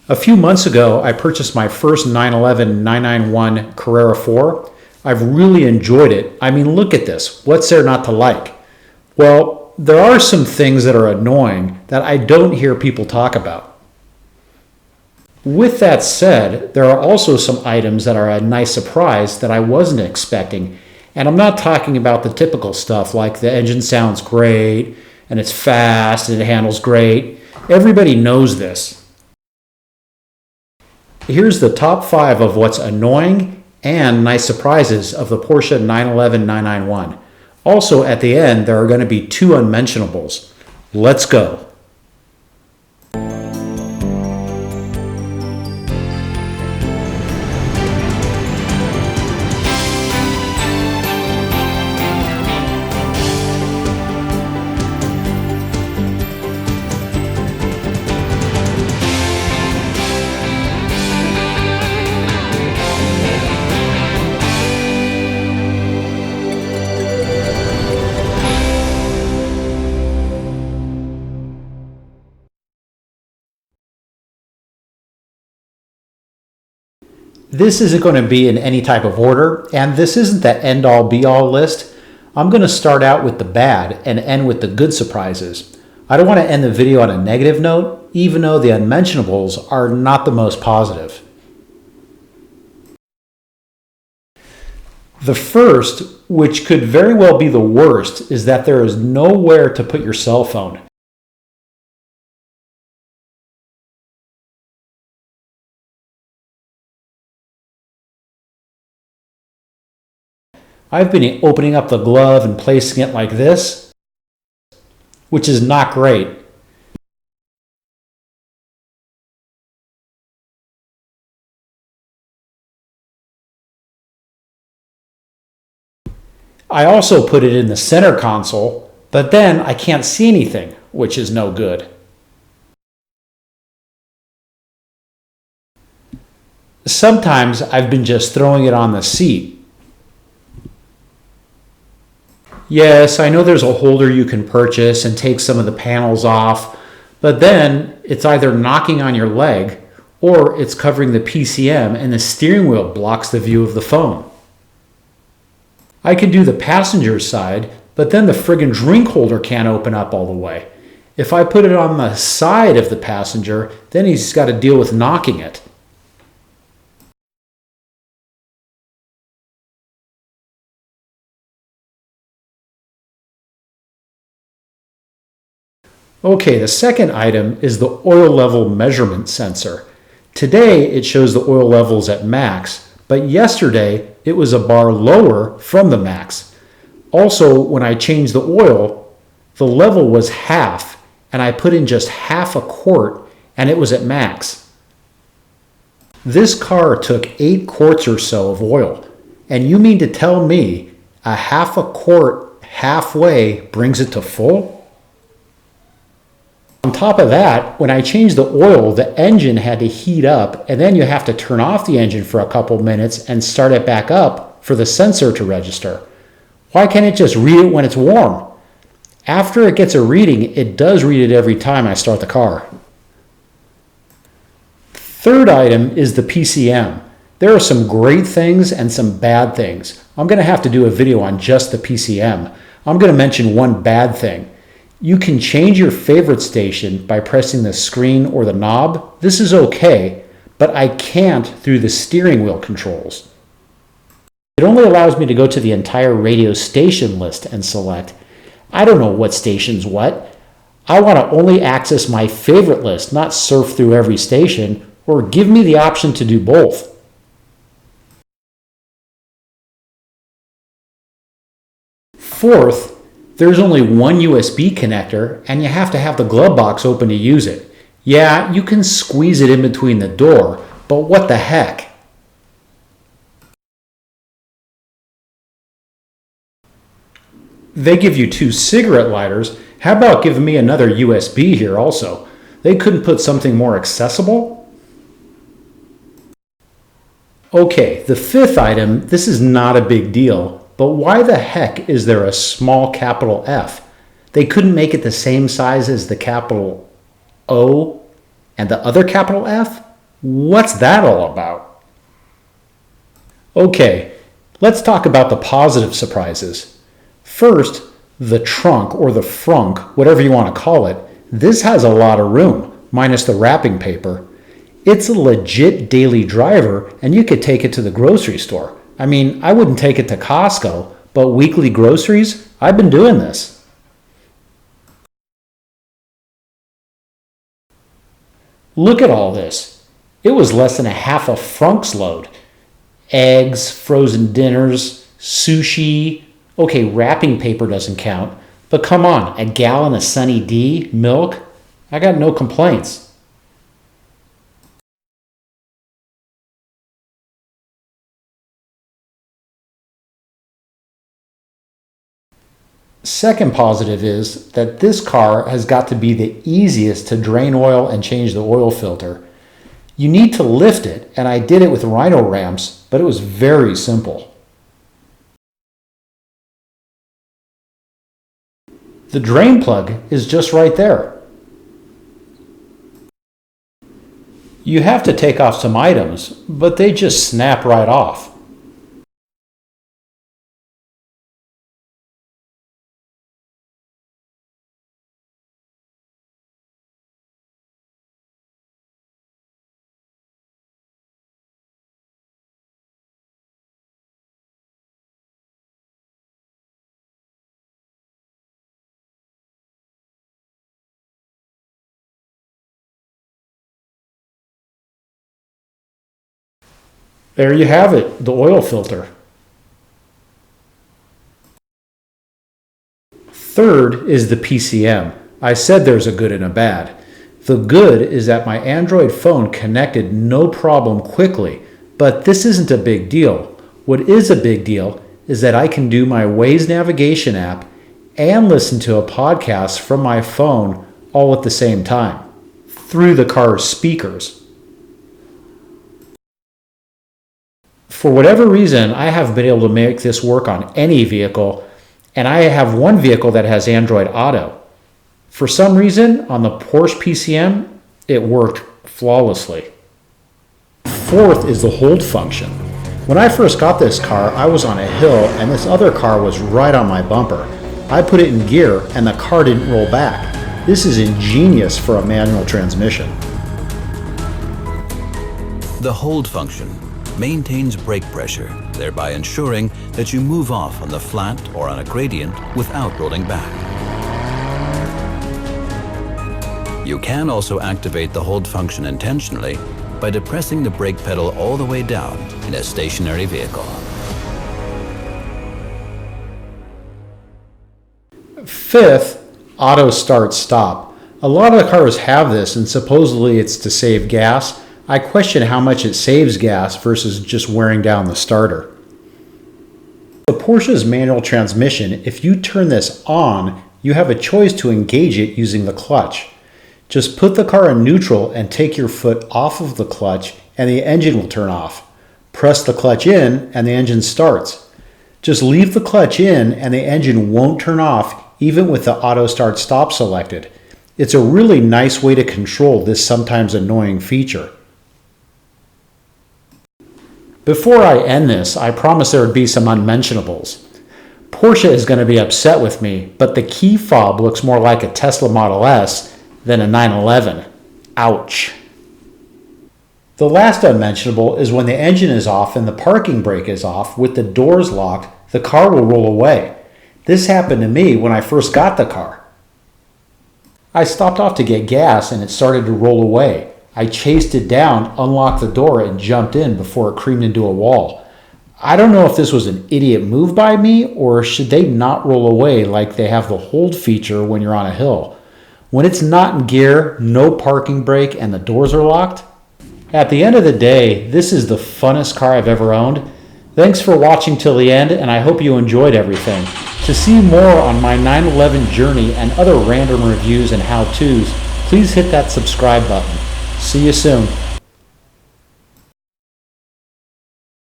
A few months ago, I purchased my first 911 991 Carrera 4. I've really enjoyed it. I mean, look at this. What's there not to like? Well, there are some things that are annoying that I don't hear people talk about. With that said, there are also some items that are a nice surprise that I wasn't expecting. And I'm not talking about the typical stuff like the engine sounds great, and it's fast, and it handles great. Everybody knows this. Here's the top 5 of what's annoying and nice surprises of the Porsche 911 991. Also, at the end, there are going to be 2 unmentionables. Let's go. This isn't going to be in any type of order, and this isn't the end-all be-all list. I'm going to start out with the bad and end with the good surprises. I don't want to end the video on a negative note, even though the unmentionables are not the most positive. The first, which could very well be the worst, is that there is nowhere to put your cell phone. I've been opening up the glove and placing it like this, which is not great. I also put it in the center console, but then I can't see anything, which is no good. Sometimes I've been just throwing it on the seat. Yes, I know there's a holder you can purchase and take some of the panels off, but then it's either knocking on your leg or it's covering the PCM and the steering wheel blocks the view of the phone. I could do the passenger side, but then the friggin' drink holder can't open up all the way. If I put it on the side of the passenger, then he's got to deal with knocking it. Okay, the second item is the oil level measurement sensor. Today it shows the oil levels at max, but yesterday it was a bar lower from the max. Also, when I changed the oil, the level was half, and I put in just half a quart, and it was at max. This car took 8 quarts or so of oil, and you mean to tell me a half a quart halfway brings it to full? On top of that, when I changed the oil, the engine had to heat up, and then you have to turn off the engine for a couple minutes and start it back up for the sensor to register. Why can't it just read it when it's warm? After it gets a reading, it does read it every time I start the car. Third item is the PCM. There are some great things and some bad things. I'm going to have to do a video on just the PCM. I'm going to mention one bad thing. You can change your favorite station by pressing the screen or the knob. This is okay, but I can't through the steering wheel controls. It only allows me to go to the entire radio station list and select. I don't know what station's what. I want to only access my favorite list, not surf through every station, or give me the option to do both. Fourth, there's only one USB connector, and you have to have the glove box open to use it. Yeah, you can squeeze it in between the door, but what the heck? They give you 2 cigarette lighters. How about giving me another USB here also? They couldn't put something more accessible? Okay, the fifth item, this is not a big deal. But why the heck is there a small capital F? They couldn't make it the same size as the capital O and the other capital F? What's that all about? Okay, let's talk about the positive surprises. First, the trunk or the frunk, whatever you want to call it, this has a lot of room, minus the wrapping paper. It's a legit daily driver, and you could take it to the grocery store. I mean, I wouldn't take it to Costco, but weekly groceries, I've been doing this. Look at all this. It was less than a half a frunk's load. Eggs, frozen dinners, sushi. Okay, wrapping paper doesn't count, but come on, a gallon of Sunny D, milk? I got no complaints. Second positive is that this car has got to be the easiest to drain oil and change the oil filter. You need to lift it, and I did it with Rhino ramps, but it was very simple. The drain plug is just right there. You have to take off some items, but they just snap right off. There you have it, the oil filter. Third is the PCM. I said there's a good and a bad. The good is that my Android phone connected no problem quickly, but this isn't a big deal. What is a big deal is that I can do my Waze navigation app and listen to a podcast from my phone all at the same time through the car's speakers. For whatever reason, I have been able to make this work on any vehicle, and I have one vehicle that has Android Auto. For some reason, on the Porsche PCM, it worked flawlessly. Fourth is the hold function. When I first got this car, I was on a hill and this other car was right on my bumper. I put it in gear and the car didn't roll back. This is ingenious for a manual transmission. The hold function maintains brake pressure, thereby ensuring that you move off on the flat or on a gradient without rolling back. You can also activate the hold function intentionally by depressing the brake pedal all the way down in a stationary vehicle. Fifth, auto start stop. A lot of cars have this and supposedly it's to save gas. I question how much it saves gas versus just wearing down the starter. The Porsche's manual transmission, if you turn this on, you have a choice to engage it using the clutch. Just put the car in neutral and take your foot off of the clutch and the engine will turn off. Press the clutch in and the engine starts. Just leave the clutch in and the engine won't turn off even with the auto start stop selected. It's a really nice way to control this sometimes annoying feature. Before I end this, I promised there would be some unmentionables. Porsche is going to be upset with me, but the key fob looks more like a Tesla Model S than a 911. Ouch. The last unmentionable is when the engine is off and the parking brake is off with the doors locked, the car will roll away. This happened to me when I first got the car. I stopped off to get gas and it started to roll away. I chased it down, unlocked the door, and jumped in before it creamed into a wall. I don't know if this was an idiot move by me or should they not roll away like they have the hold feature when you're on a hill. When it's not in gear, no parking brake, and the doors are locked. At the end of the day, this is the funnest car I've ever owned. Thanks for watching till the end, and I hope you enjoyed everything. To see more on my 911 journey and other random reviews and how-tos, please hit that subscribe button. See you soon.